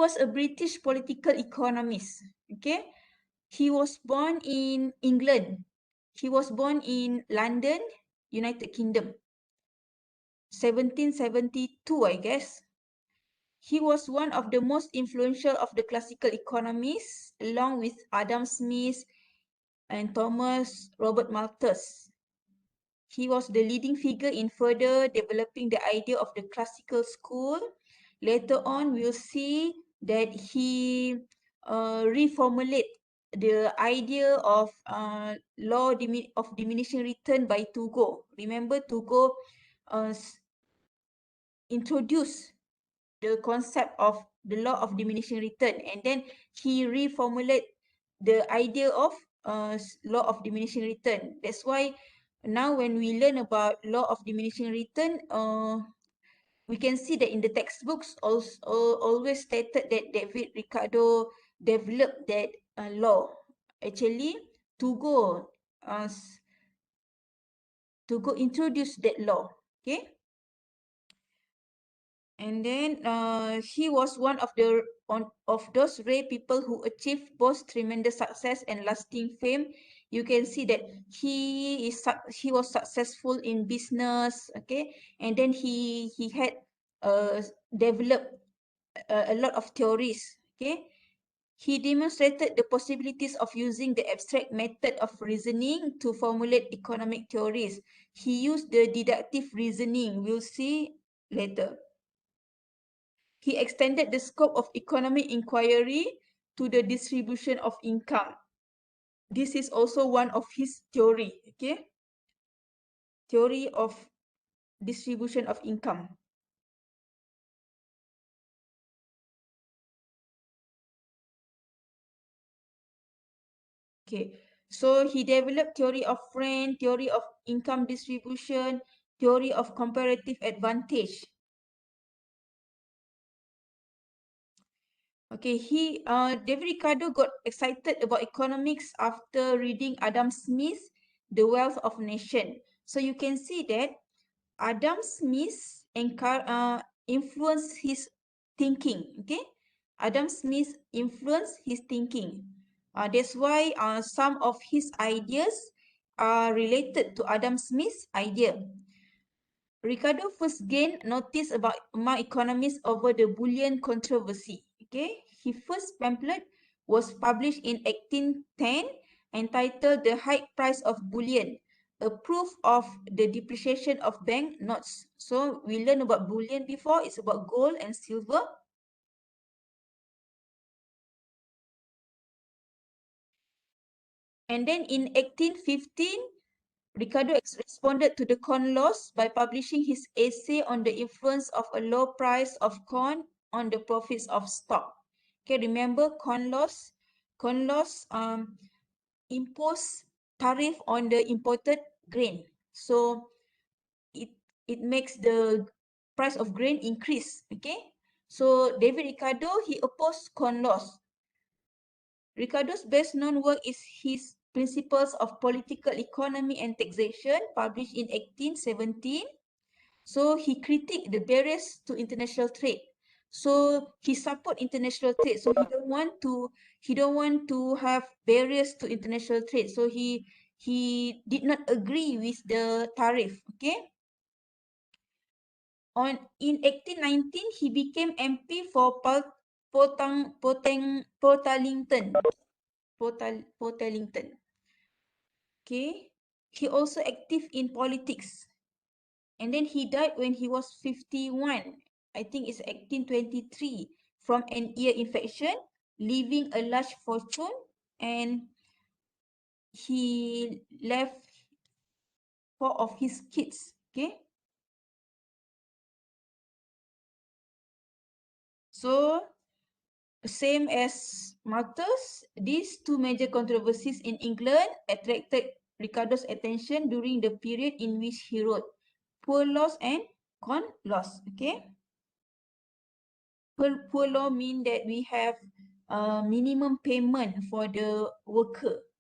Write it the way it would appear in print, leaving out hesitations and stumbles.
was a British political economist. Okay, he was born in England. He was born in London, United Kingdom, 1772, I guess. He was one of the most influential of the classical economists, along with Adam Smith and Thomas Robert Malthus. He was the leading figure in further developing the idea of the classical school. Later on, we'll see that he reformulate the idea of law of diminishing return by Turgot. Remember, Turgot uh, introduced the concept of the law of diminishing return, and then he reformulate the idea of law of diminishing return. That's why now when we learn about law of diminishing return, we can see that in the textbooks also always stated that David Ricardo developed that law. Actually, Turgot uh, introduce that law. Okay. And then he was one of those rare people who achieved both tremendous success and lasting fame. You can see that he was successful in business, okay, and then he had developed a lot of theories, okay. He demonstrated the possibilities of using the abstract method of reasoning to formulate economic theories. He used the deductive reasoning. We'll see later. He extended the scope of economic inquiry to the distribution of income. This is also one of his theory, okay? Theory of distribution of income. Okay, so he developed theory of rent, theory of income distribution, theory of comparative advantage. Okay, David Ricardo got excited about economics after reading Adam Smith, The Wealth of Nation. So you can see that Adam Smith influenced his thinking. Okay, Adam Smith influenced his thinking. That's why some of his ideas are related to Adam Smith's idea. Ricardo first gained notice among economists over the bullion controversy. Okay, his first pamphlet was published in 1810, entitled "The High Price of Bullion, a proof of the depreciation of bank notes." So we learned about bullion before. It's about gold and silver. And then in 1815, Ricardo responded to the corn laws by publishing his essay on the influence of a low price of corn on the profits of stock. Okay, remember corn laws? Corn laws impose tariff on the imported grain. So it makes the price of grain increase. Okay, so David Ricardo, he opposed corn laws. Ricardo's best known work is his Principles of Political Economy and Taxation, published in 1817. So he critiqued the barriers to international trade. So he support international trade. So he don't want to have barriers to international trade. So he did not agree with the tariff. Okay. In 1819, he became MP for Portalington. Okay. He also active in politics. And then he died when he was 51. I think it's 1823 from an ear infection, leaving a large fortune, and he left 4 of his kids. Okay. So same as Malthus, these two major controversies in England attracted Ricardo's attention during the period in which he wrote Poor Laws and Corn Laws. Okay. Poor law mean that we have minimum payment for the worker.